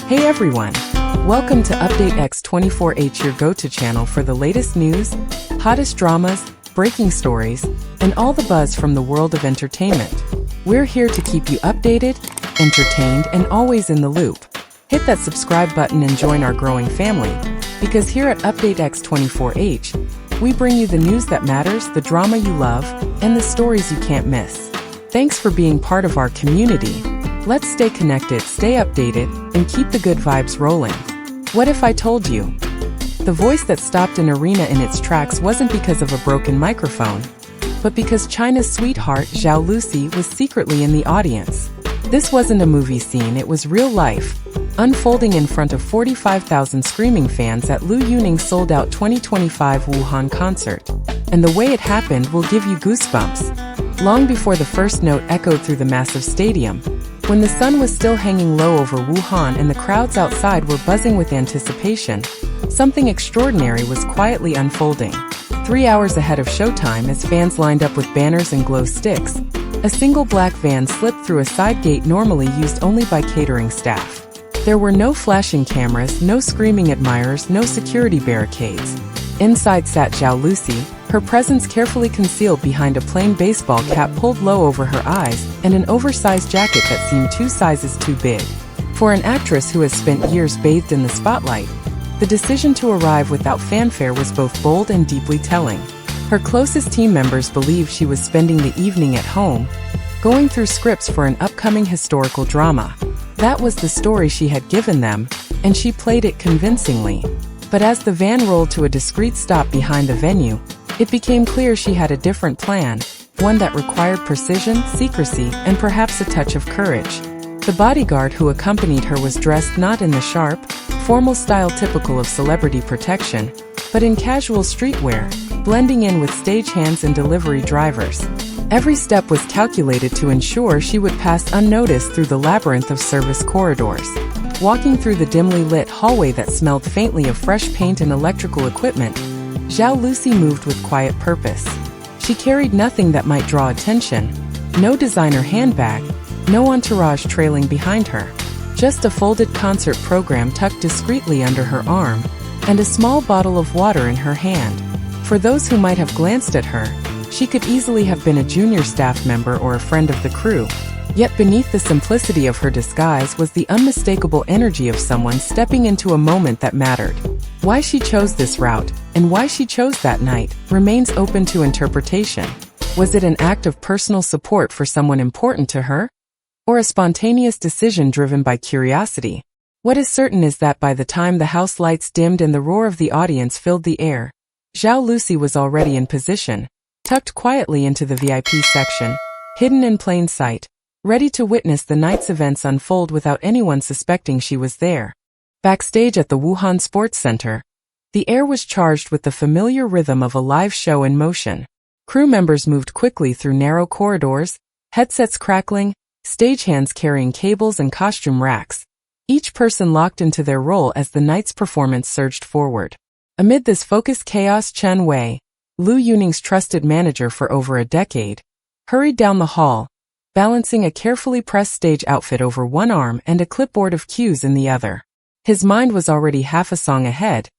Hey everyone! Welcome to Update X24H, your go-to channel for the latest news, hottest dramas, breaking stories, and all the buzz from the world of entertainment. We're here to keep you updated, entertained, and always in the loop. Hit that subscribe button and join our growing family, because here at Update X24H, we bring you the news that matters, the drama you love, and the stories you can't miss. Thanks for being part of our community. Let's stay connected, stay updated, and keep the good vibes rolling. What if I told you? The voice that stopped an arena in its tracks wasn't because of a broken microphone, but because China's sweetheart, Zhao Lusi, was secretly in the audience. This wasn't a movie scene, it was real life, unfolding in front of 45,000 screaming fans at Liu Yuning's sold-out 2025 Wuhan concert. And the way it happened will give you goosebumps. Long before the first note echoed through the massive stadium, when the sun was still hanging low over Wuhan and the crowds outside were buzzing with anticipation, something extraordinary was quietly unfolding. 3 hours ahead of showtime, as fans lined up with banners and glow sticks, a single black van slipped through a side gate normally used only by catering staff. There were no flashing cameras, no screaming admirers, no security barricades. Inside sat Zhao Lusi, her presence carefully concealed behind a plain baseball cap pulled low over her eyes and an oversized jacket that seemed 2 sizes too big. For an actress who has spent years bathed in the spotlight, the decision to arrive without fanfare was both bold and deeply telling. Her closest team members believed she was spending the evening at home, going through scripts for an upcoming historical drama. That was the story she had given them, and she played it convincingly. But as the van rolled to a discreet stop behind the venue, it became clear she had a different plan, one that required precision, secrecy, and perhaps a touch of courage. The bodyguard who accompanied her was dressed not in the sharp, formal style typical of celebrity protection, but in casual streetwear, blending in with stagehands and delivery drivers. Every step was calculated to ensure she would pass unnoticed through the labyrinth of service corridors. Walking through the dimly lit hallway that smelled faintly of fresh paint and electrical equipment, Zhao Lusi moved with quiet purpose. She carried nothing that might draw attention, no designer handbag, no entourage trailing behind her. Just a folded concert program tucked discreetly under her arm, and a small bottle of water in her hand. For those who might have glanced at her, she could easily have been a junior staff member or a friend of the crew. Yet beneath the simplicity of her disguise was the unmistakable energy of someone stepping into a moment that mattered. Why she chose this route, and why she chose that night, remains open to interpretation. Was it an act of personal support for someone important to her? Or a spontaneous decision driven by curiosity? What is certain is that by the time the house lights dimmed and the roar of the audience filled the air, Zhao Lusi was already in position, tucked quietly into the VIP section, hidden in plain sight, ready to witness the night's events unfold without anyone suspecting she was there. Backstage at the Wuhan Sports Center, the air was charged with the familiar rhythm of a live show in motion. Crew members moved quickly through narrow corridors, headsets crackling, stagehands carrying cables and costume racks, each person locked into their role as the night's performance surged forward. Amid this focused chaos, Chen Wei, Liu Yuning's trusted manager for over a decade, hurried down the hall, balancing a carefully pressed stage outfit over one arm and a clipboard of cues in the other. His mind was already half a song ahead,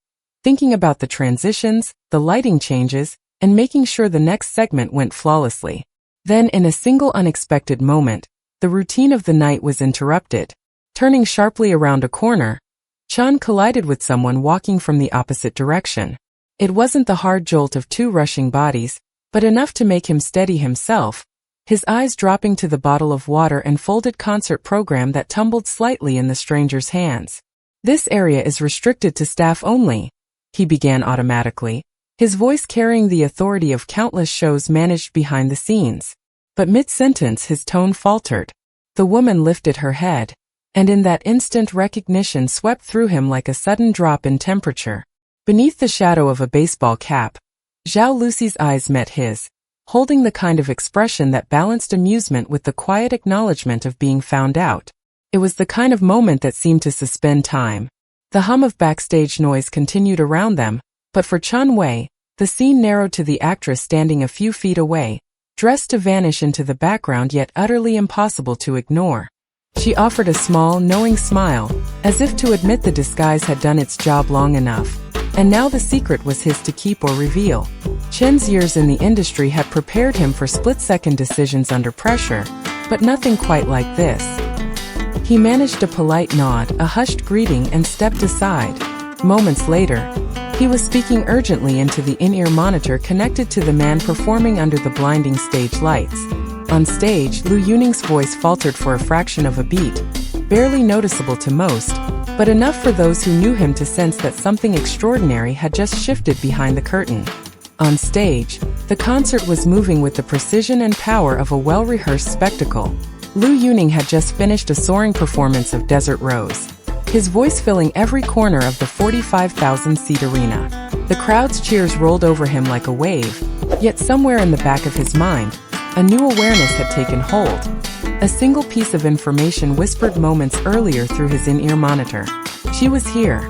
thinking about the transitions, the lighting changes, and making sure the next segment went flawlessly. Then, in a single unexpected moment, the routine of the night was interrupted. Turning sharply around a corner, Chen collided with someone walking from the opposite direction. It wasn't the hard jolt of 2 rushing bodies, but enough to make him steady himself, his eyes dropping to the bottle of water and folded concert program that tumbled slightly in the stranger's hands. "This area is restricted to staff only," he began automatically, his voice carrying the authority of countless shows managed behind the scenes. But mid-sentence his tone faltered. The woman lifted her head, and in that instant recognition swept through him like a sudden drop in temperature. Beneath the shadow of a baseball cap, Zhao Lusi's eyes met his, holding the kind of expression that balanced amusement with the quiet acknowledgement of being found out. It was the kind of moment that seemed to suspend time. The hum of backstage noise continued around them, but for Chen Wei, the scene narrowed to the actress standing a few feet away, dressed to vanish into the background yet utterly impossible to ignore. She offered a small, knowing smile, as if to admit the disguise had done its job long enough. And now the secret was his to keep or reveal. Chen's years in the industry had prepared him for split-second decisions under pressure, but nothing quite like this. He managed a polite nod, a hushed greeting, and stepped aside. Moments later, he was speaking urgently into the in-ear monitor connected to the man performing under the blinding stage lights. On stage, Liu Yuning's voice faltered for a fraction of a beat, barely noticeable to most, but enough for those who knew him to sense that something extraordinary had just shifted behind the curtain. On stage, the concert was moving with the precision and power of a well-rehearsed spectacle. Liu Yuning had just finished a soaring performance of Desert Rose, his voice filling every corner of the 45,000-seat arena. The crowd's cheers rolled over him like a wave, yet somewhere in the back of his mind, a new awareness had taken hold. A single piece of information whispered moments earlier through his in-ear monitor. She was here.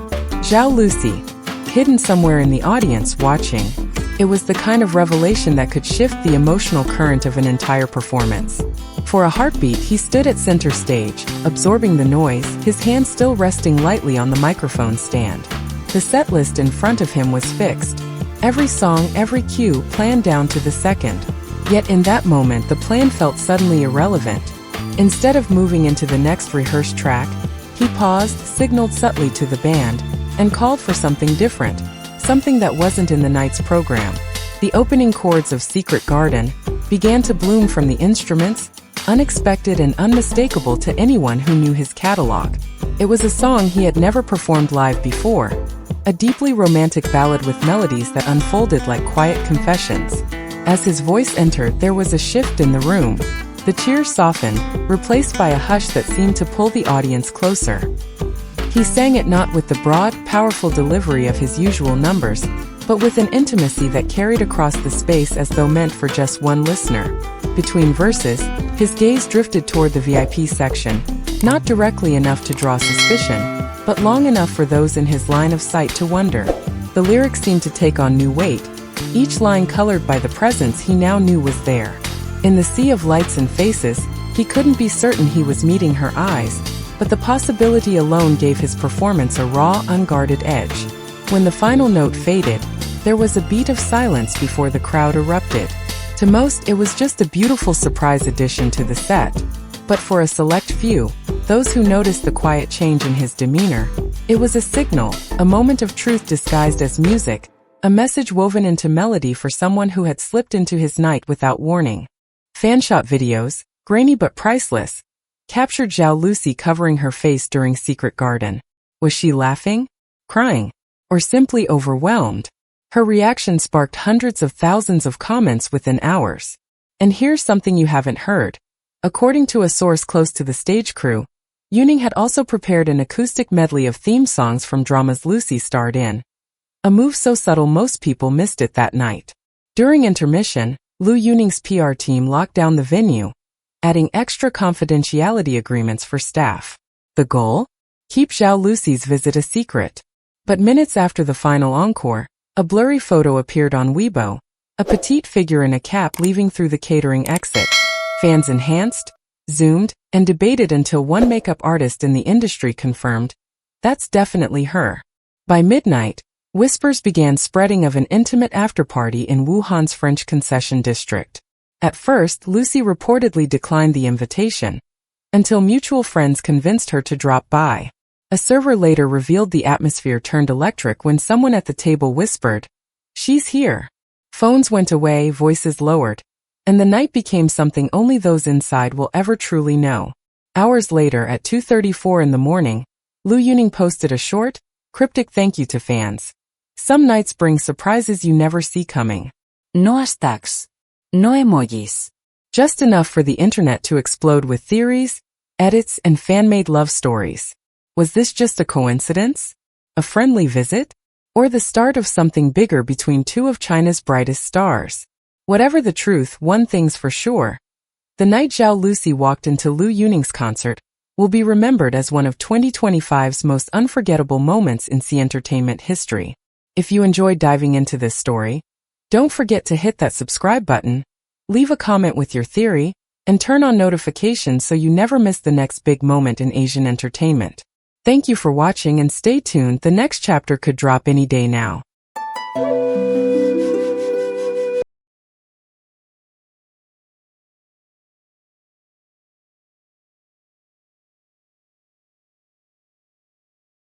Zhao Lusi, hidden somewhere in the audience, watching. It was the kind of revelation that could shift the emotional current of an entire performance. For a heartbeat, he stood at center stage, absorbing the noise, his hand still resting lightly on the microphone stand. The set list in front of him was fixed. Every song, every cue, planned down to the second. Yet in that moment, the plan felt suddenly irrelevant. Instead of moving into the next rehearsed track, he paused, signaled subtly to the band, and called for something different, something that wasn't in the night's program. The opening chords of Secret Garden began to bloom from the instruments, unexpected and unmistakable to anyone who knew his catalog. It was a song he had never performed live before, a deeply romantic ballad with melodies that unfolded like quiet confessions. As his voice entered, there was a shift in the room. The cheers softened, replaced by a hush that seemed to pull the audience closer. He sang it not with the broad, powerful delivery of his usual numbers, but with an intimacy that carried across the space as though meant for just one listener. Between verses, his gaze drifted toward the VIP section, not directly enough to draw suspicion, but long enough for those in his line of sight to wonder. The lyrics seemed to take on new weight, each line colored by the presence he now knew was there. In the sea of lights and faces, he couldn't be certain he was meeting her eyes, but the possibility alone gave his performance a raw, unguarded edge. When the final note faded, there was a beat of silence before the crowd erupted. To most, it was just a beautiful surprise addition to the set, but for a select few, those who noticed the quiet change in his demeanor, it was a signal, a moment of truth disguised as music, a message woven into melody for someone who had slipped into his night without warning. Fanshot videos, grainy but priceless, captured Zhao Lusi covering her face during Secret Garden. Was she laughing, crying, or simply overwhelmed? Her reaction sparked hundreds of thousands of comments within hours. And here's something you haven't heard. According to a source close to the stage crew, Yuning had also prepared an acoustic medley of theme songs from dramas Lucy starred in. A move so subtle most people missed it that night. During intermission, Liu Yuning's PR team locked down the venue, adding extra confidentiality agreements for staff. The goal? Keep Zhao Lusi's visit a secret. But minutes after the final encore, a blurry photo appeared on Weibo, a petite figure in a cap leaving through the catering exit. Fans enhanced, zoomed, and debated until one makeup artist in the industry confirmed, "That's definitely her." By midnight, whispers began spreading of an intimate afterparty in Wuhan's French concession district. At first, Lucy reportedly declined the invitation, until mutual friends convinced her to drop by. A server later revealed the atmosphere turned electric when someone at the table whispered, "She's here." Phones went away, voices lowered, and the night became something only those inside will ever truly know. Hours later, at 2:34 in the morning, Liu Yuning posted a short, cryptic thank you to fans. Some nights bring surprises you never see coming. No hashtags. No emojis. Just enough for the internet to explode with theories, edits, and fan-made love stories. Was this just a coincidence? A friendly visit? Or the start of something bigger between two of China's brightest stars? Whatever the truth, one thing's for sure. The night Zhao Lusi walked into Liu Yuning's concert will be remembered as one of 2025's most unforgettable moments in C entertainment history. If you enjoyed diving into this story, don't forget to hit that subscribe button, leave a comment with your theory, and turn on notifications so you never miss the next big moment in Asian entertainment. Thank you for watching and stay tuned, the next chapter could drop any day now.